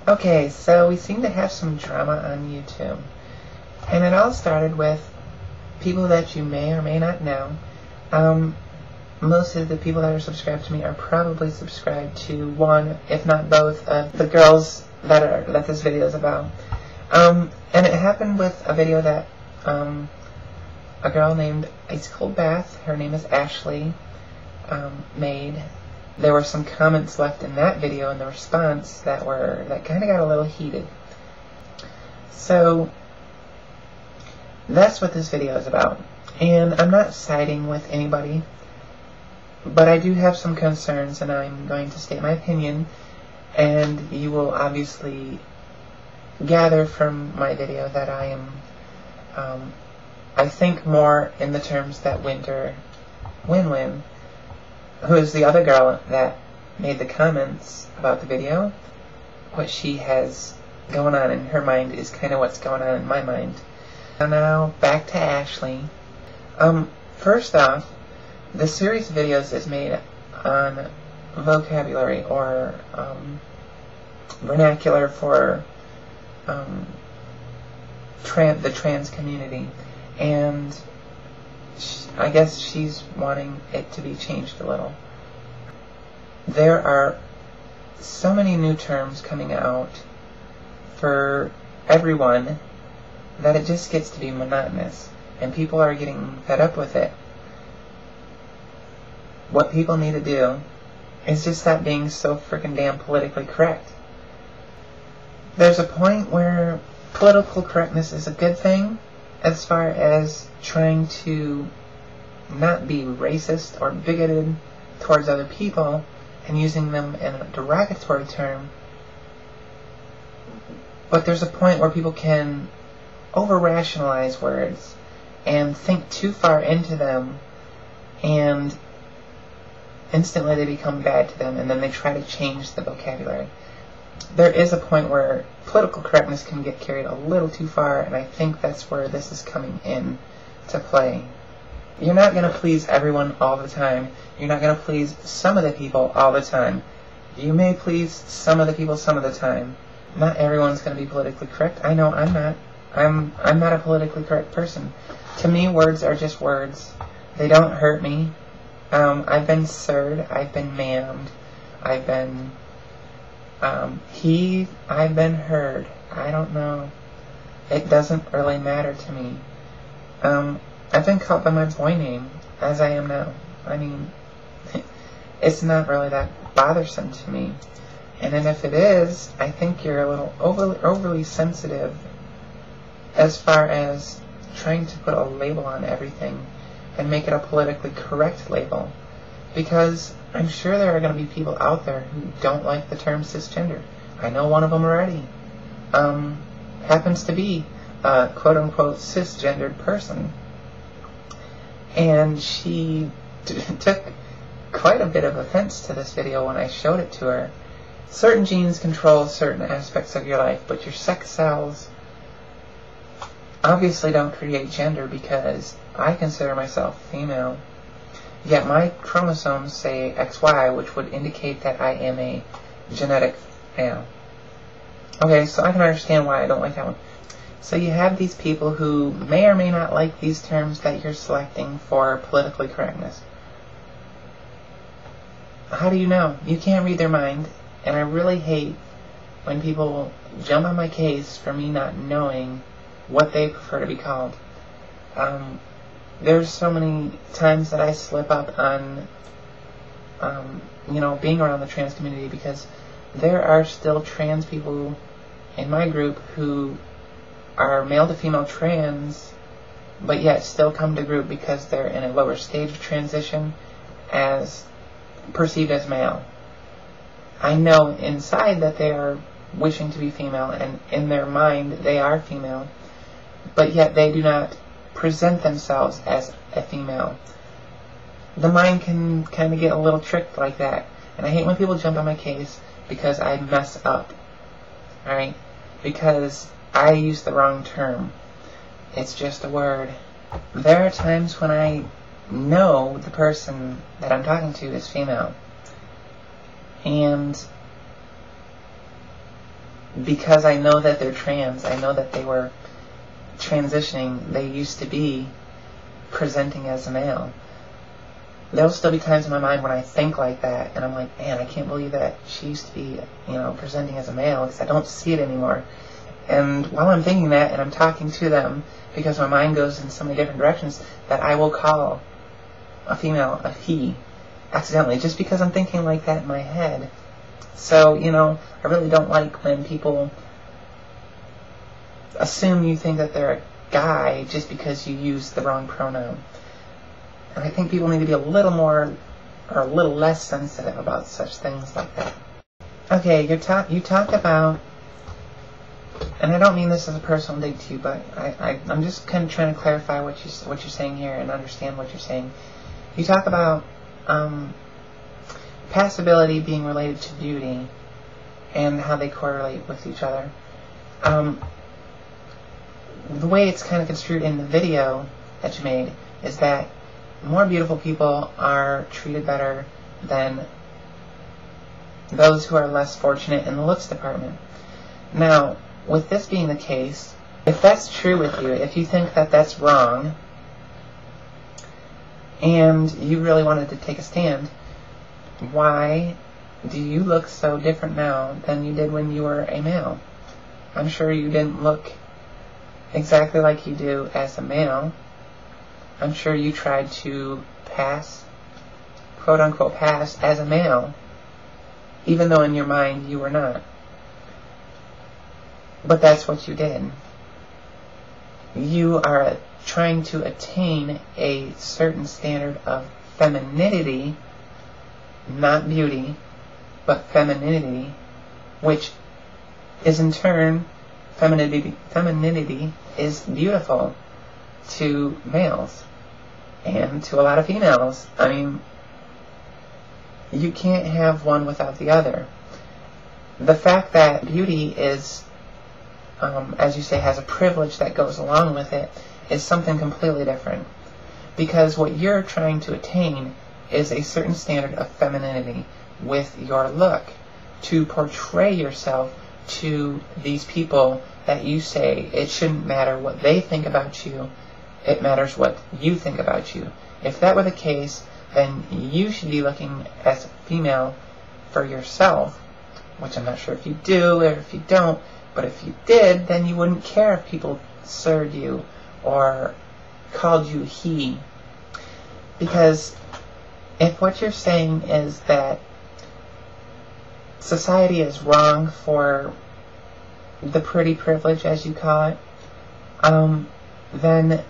Okay, so we seem to have some drama on YouTube. And it all started with people that you may or may not know. Most of the people that are subscribed to me are probably subscribed to one, if not both, of the girls that this video is about. And it happened with a video that a girl named Ice Cold Bath, her name is Ashley, made. There were some comments left in that video in the response that kind of got a little heated. So that's what this video is about. And I'm not siding with anybody, but I do have some concerns, and I'm going to state my opinion, and you will obviously gather from my video that I am, I think more in the terms that Win-Win, who is the other girl that made the comments about the video, what she has going on in her mind is kind of what's going on in my mind. So now, back to Ashley. First off, the series of videos is made on vocabulary or vernacular for the trans community, and I guess she's wanting it to be changed a little. There are so many new terms coming out for everyone that it just gets to be monotonous, and people are getting fed up with it. What people need to do is just stop being so freaking damn politically correct. There's a point where political correctness is a good thing as far as trying to not be racist or bigoted towards other people and using them in a derogatory term. But there's a point where people can over-rationalize words and think too far into them, and instantly they become bad to them, and then they try to change the vocabulary. There is a point where political correctness can get carried a little too far, and I think that's where this is coming in to play. You're not going to please everyone all the time. You're not going to please some of the people all the time. You may please some of the people some of the time. Not everyone's going to be politically correct. I know I'm not. I'm not a politically correct person. To me, words are just words. They don't hurt me. I've been sirred. I've been ma'amed. I've been I've been heard. I don't know. It doesn't really matter to me. I've been called by my boy name, as I am now. I mean, it's not really that bothersome to me. And then if it is, I think you're a little overly sensitive as far as trying to put a label on everything and make it a politically correct label. Because I'm sure there are going to be people out there who don't like the term cisgender. I know one of them already. Happens to be a quote-unquote cisgendered person. And she took quite a bit of offense to this video when I showed it to her. Certain genes control certain aspects of your life, but your sex cells obviously don't create gender, because I consider myself female. Yet my chromosomes say XY, which would indicate that I am a genetic male. Okay, so I can understand why I don't like that one. So you have these people who may or may not like these terms that you're selecting for politically correctness. How do you know? You can't read their mind, and I really hate when people jump on my case for me not knowing what they prefer to be called. There's so many times that I slip up on, being around the trans community, because there are still trans people in my group who are male to female trans, but yet still come to group because they're in a lower stage of transition as perceived as male. I know inside that they are wishing to be female, and in their mind they are female, but yet they do not present themselves as a female. The mind can kind of get a little tricked like that, and I hate when people jump on my case because I mess up, alright? Because I use the wrong term. It's just a word. There are times when I know the person that I'm talking to is female, and because I know that they're trans, I know that they were transitioning, they used to be presenting as a male. There'll still be times in my mind when I think like that, and I'm like, man, I can't believe that she used to be, presenting as a male, because I don't see it anymore. And while I'm thinking that, and I'm talking to them, because my mind goes in so many different directions, that I will call a female a he, accidentally, just because I'm thinking like that in my head. So, I really don't like when people assume you think that they're a guy just because you use the wrong pronoun. And I think people need to be a little more, or a little less sensitive about such things like that. Okay, you talked about, and I don't mean this as a personal dig to you, but I'm just kind of trying to clarify what you're saying here and understand what you're saying. You talk about passability being related to beauty and how they correlate with each other. The way it's kind of construed in the video that you made is that more beautiful people are treated better than those who are less fortunate in the looks department. Now, with this being the case, if that's true with you, if you think that that's wrong, and you really wanted to take a stand, why do you look so different now than you did when you were a male? I'm sure you didn't look exactly like you do as a male. I'm sure you tried to pass, quote unquote pass, as a male, even though in your mind you were not. But that's what you did. You are trying to attain a certain standard of femininity, not beauty, but femininity, which is in turn, femininity is beautiful to males and to a lot of females. I mean, you can't have one without the other. The fact that beauty is, as you say, has a privilege that goes along with it is something completely different. Because what you're trying to attain is a certain standard of femininity with your look, to portray yourself to these people that you say it shouldn't matter what they think about you, it matters what you think about you. If that were the case, then you should be looking as a female for yourself, which I'm not sure if you do or if you don't, but if you did, then you wouldn't care if people sirred you or called you he. Because if what you're saying is that society is wrong for the pretty privilege, as you call it, then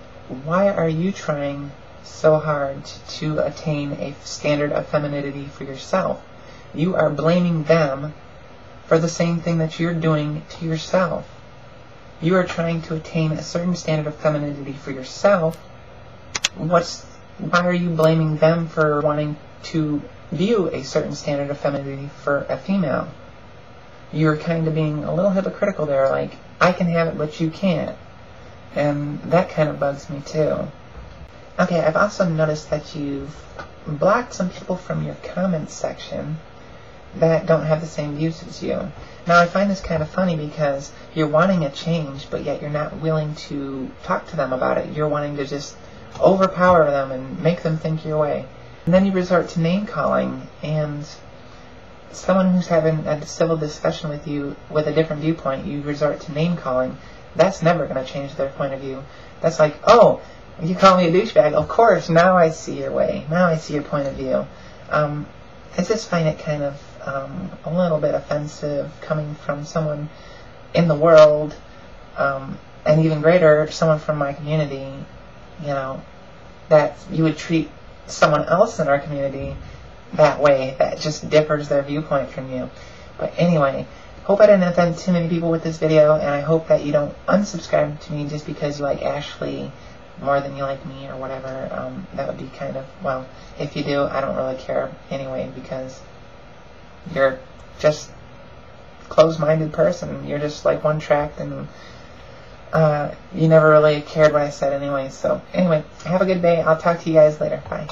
why are you trying so hard to attain a standard of femininity for yourself? You are blaming them for the same thing that you're doing to yourself. You are trying to attain a certain standard of femininity for yourself. Why are you blaming them for wanting to view a certain standard of femininity for a female? You're kind of being a little hypocritical there, like, I can have it but you can't. And that kind of bugs me too. Okay, I've also noticed that you've blocked some people from your comments section that don't have the same views as you. Now, I find this kind of funny because you're wanting a change, but yet you're not willing to talk to them about it. You're wanting to just overpower them and make them think your way. And then you resort to name-calling, and someone who's having a civil discussion with you with a different viewpoint, you resort to name-calling. That's never going to change their point of view. That's like, oh, you call me a douchebag, of course, now I see your way. Now I see your point of view. I just find it kind of a little bit offensive coming from someone in the world, and even greater, someone from my community, that you would treat someone else in our community that way, that just differs their viewpoint from you. But anyway, hope I didn't offend too many people with this video, and I hope that you don't unsubscribe to me just because you like Ashley more than you like me or whatever. That would be kind of, well, if you do, I don't really care anyway, because you're just a closed-minded person. You're just like one-tracked, and you never really cared what I said anyway. So anyway, have a good day. I'll talk to you guys later. Bye.